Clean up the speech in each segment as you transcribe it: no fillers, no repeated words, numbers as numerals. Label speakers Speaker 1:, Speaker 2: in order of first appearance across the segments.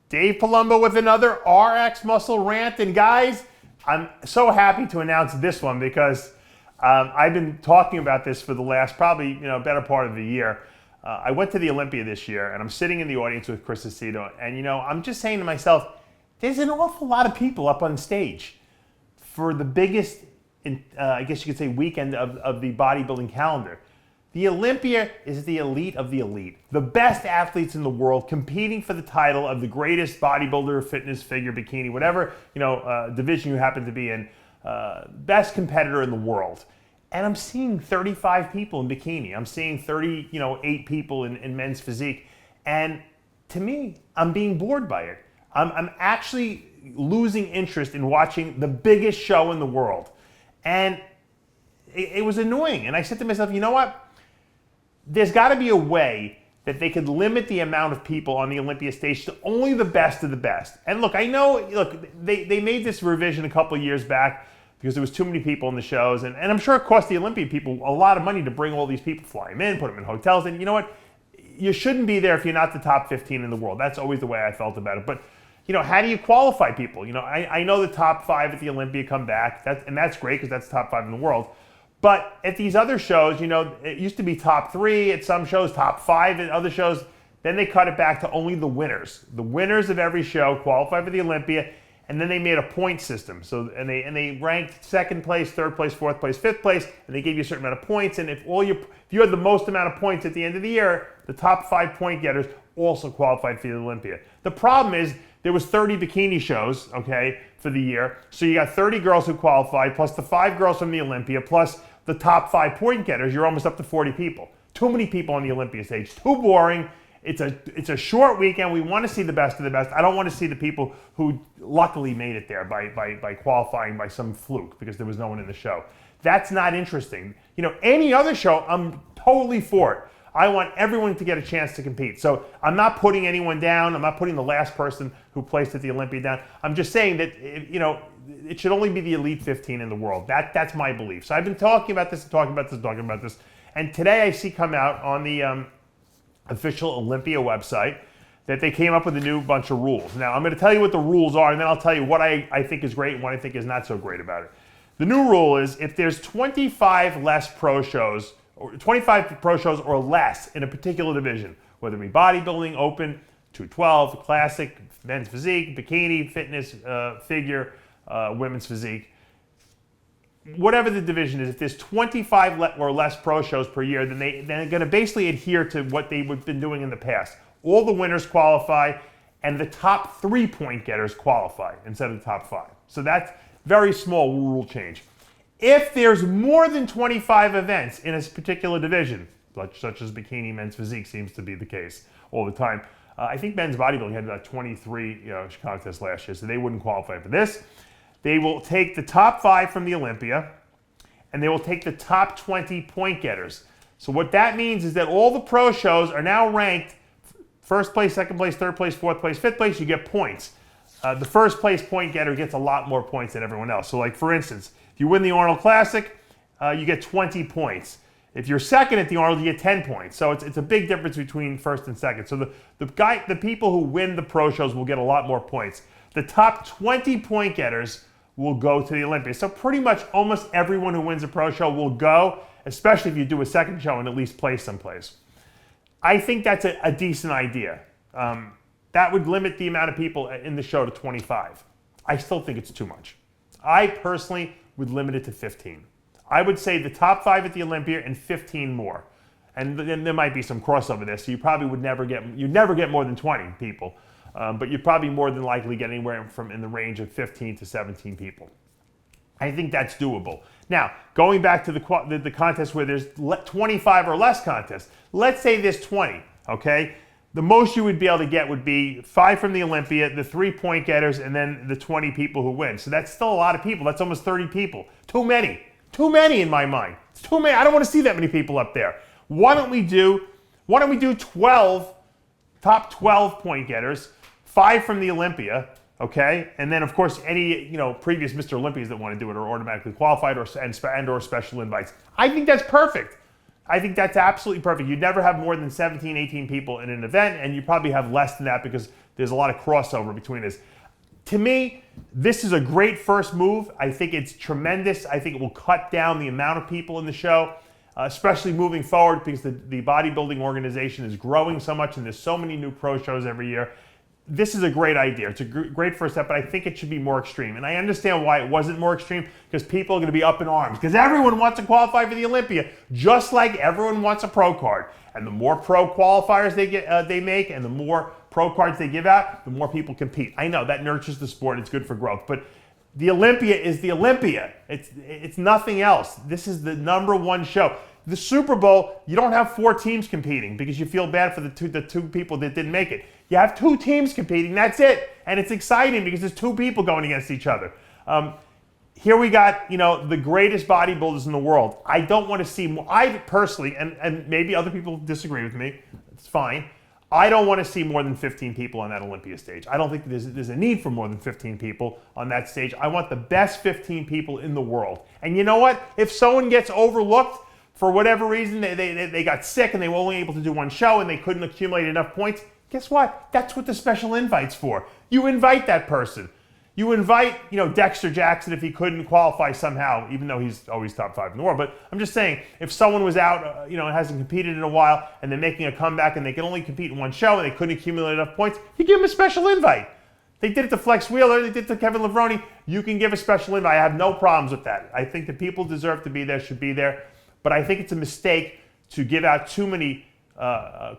Speaker 1: Dave Palumbo with another RxMuscle rant. And guys, I'm so happy to announce this one because I've been talking about this for the last probably better part of the year. I went to the Olympia this year and I'm sitting in the audience with Chris Aceto, and I'm just saying to myself, there's an awful lot of people up on stage for the biggest, I guess you could say, weekend of the bodybuilding calendar. The Olympia is the elite of the elite. The best athletes in the world competing for the title of the greatest bodybuilder, fitness, figure, bikini, whatever division you happen to be in, best competitor in the world. And I'm seeing 35 people in bikini. I'm seeing 8 people in men's physique. And to me, I'm being bored by it. I'm actually losing interest in watching the biggest show in the world. And it was annoying. And I said to myself, you know what? There's got to be a way that they could limit the amount of people on the Olympia stage to only the best of the best. And look, I know, they made this revision a couple of years back because there was too many people in the shows. And I'm sure it cost the Olympia people a lot of money to bring all these people, fly them in, put them in hotels. And you know what? You shouldn't be there if you're not the top 15 in the world. That's always the way I felt about it. But how do you qualify people? I know the top 5 at the Olympia come back, and that's great because that's top 5 in the world. But at these other shows, it used to be top 3 at some shows, top 5 at other shows. Then they cut it back to only the winners. The winners of every show qualify for the Olympia, and then they made a point system. So and they ranked 2nd place, 3rd place, 4th place, 5th place, and they gave you a certain amount of points. And if you had the most amount of points at the end of the year, the top 5 point getters also qualified for the Olympia. The problem is there was 30 bikini shows, okay, for the year. So you got 30 girls who qualified, plus the 5 girls from the Olympia, plus the top 5 point getters. You're almost up to 40 people. Too many people on the Olympia stage. Too boring. It's a short weekend. We want to see the best of the best. I don't want to see the people who luckily made it there by qualifying by some fluke because there was no one in the show. That's not interesting. Any other show, I'm totally for it. I want everyone to get a chance to compete. So I'm not putting anyone down. I'm not putting the last person who placed at the Olympia down. I'm just saying that, it should only be the elite 15 in the world. That's my belief. So I've been talking about this. And today I see come out on the official Olympia website that they came up with a new bunch of rules. Now I'm going to tell you what the rules are, and then I'll tell you what I think is great and what I think is not so great about it. The new rule is if there's 25 pro shows or less in a particular division, whether it be bodybuilding, open, 212, classic, men's physique, bikini, fitness, figure, women's physique, whatever the division is, if there's 25 or less pro shows per year, then they're going to basically adhere to what they've been doing in the past. All the winners qualify, and the top 3 point getters qualify instead of the top 5. So that's very small rule change. If there's more than 25 events in a particular division, such as bikini, men's physique seems to be the case all the time. I think men's bodybuilding had about 23 contests last year, so they wouldn't qualify for this. They will take the top 5 from the Olympia, and they will take the top 20 point getters. So what that means is that all the pro shows are now ranked 1st place, 2nd place, 3rd place, 4th place, 5th place. You get points. The 1st place point getter gets a lot more points than everyone else. So like for instance, if you win the Arnold Classic, you get 20 points. If you're 2nd at the Arnold, you get 10 points. So it's a big difference between 1st and 2nd. So the people who win the pro shows will get a lot more points. The top 20 point getters will go to the Olympia. So pretty much almost everyone who wins a pro show will go, especially if you do a 2nd show and at least place someplace. I think that's a decent idea. That would limit the amount of people in the show to 25. I still think it's too much. I personally would limit it to 15. I would say the top 5 at the Olympia and 15 more. And then there might be some crossover there, so you probably would never get more than 20 people. But you'd probably more than likely get anywhere from in the range of 15 to 17 people. I think that's doable. Now, going back to the contest where there's 25 or less contests, let's say there's 20, okay? The most you would be able to get would be 5 from the Olympia, the 3 point getters, and then the 20 people who win. So that's still a lot of people. That's almost 30 people. Too many. Too many in my mind. It's too many. I don't want to see that many people up there. Why don't we do 12, top 12 point getters, 5 from the Olympia, okay? And then, of course, any previous Mr. Olympias that want to do it are automatically qualified or special invites. I think that's perfect. I think that's absolutely perfect. You'd never have more than 17, 18 people in an event, and you probably have less than that because there's a lot of crossover between this. To me, this is a great first move. I think it's tremendous. I think it will cut down the amount of people in the show, especially moving forward, because the bodybuilding organization is growing so much and there's so many new pro shows every year. This is a great idea. It's a great first step, but I think it should be more extreme. And I understand why it wasn't more extreme, because people are going to be up in arms, because everyone wants to qualify for the Olympia, just like everyone wants a pro card. And the more pro qualifiers they make, and the more pro cards they give out, the more people compete. I know that nurtures the sport. It's good for growth. But the Olympia is the Olympia. It's nothing else. This is the #1 show. The Super Bowl, you don't have 4 teams competing because you feel bad for the two people that didn't make it. You have 2 teams competing, that's it. And it's exciting because there's 2 people going against each other. Here we got, the greatest bodybuilders in the world. I don't want to see more. I personally, and maybe other people disagree with me, it's fine. I don't want to see more than 15 people on that Olympia stage. I don't think there's a need for more than 15 people on that stage. I want the best 15 people in the world. And you know what? If someone gets overlooked, for whatever reason, they got sick and they were only able to do 1 show and they couldn't accumulate enough points, guess what? That's what the special invite's for. You invite that person. You invite, Dexter Jackson if he couldn't qualify somehow, even though he's always top 5 in the world. But I'm just saying, if someone was out, and hasn't competed in a while, and they're making a comeback and they can only compete in 1 show and they couldn't accumulate enough points, you give them a special invite. They did it to Flex Wheeler, they did it to Kevin Levrone. You can give a special invite. I have no problems with that. I think the people deserve to be there, should be there. But I think it's a mistake to give out too many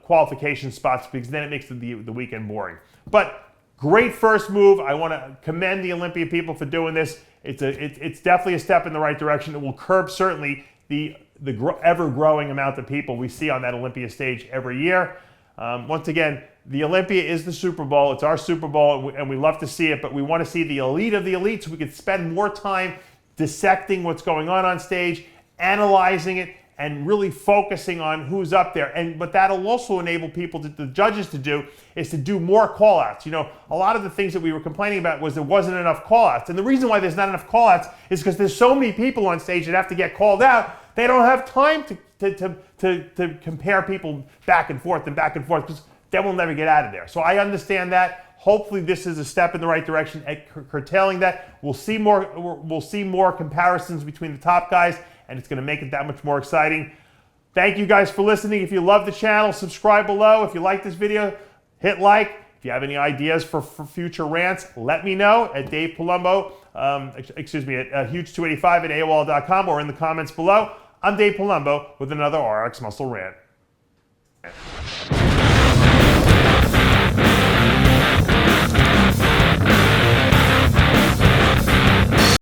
Speaker 1: qualification spots, because then it makes the weekend boring. But great first move. I want to commend the Olympia people for doing this. It's definitely a step in the right direction. It will curb certainly the ever-growing amount of people we see on that Olympia stage every year. Once again, the Olympia is the Super Bowl. It's our Super Bowl, and we love to see it, but we want to see the elite of the elite so we can spend more time dissecting what's going on stage, analyzing it, and really focusing on who's up there. But that'll also enable the judges to do more call-outs. A lot of the things that we were complaining about was there wasn't enough call-outs. And the reason why there's not enough call-outs is because there's so many people on stage that have to get called out. They don't have time to compare people back and forth, because then we'll never get out of there. So I understand that. Hopefully this is a step in the right direction at curtailing that. We'll see more comparisons between the top guys, and it's going to make it that much more exciting. Thank you guys for listening. If you love the channel, subscribe below. If you like this video, hit like. If you have any ideas for future rants, let me know at Dave Palumbo, at huge285 at AOL.com, or in the comments below. I'm Dave Palumbo with another RxMuscle rant.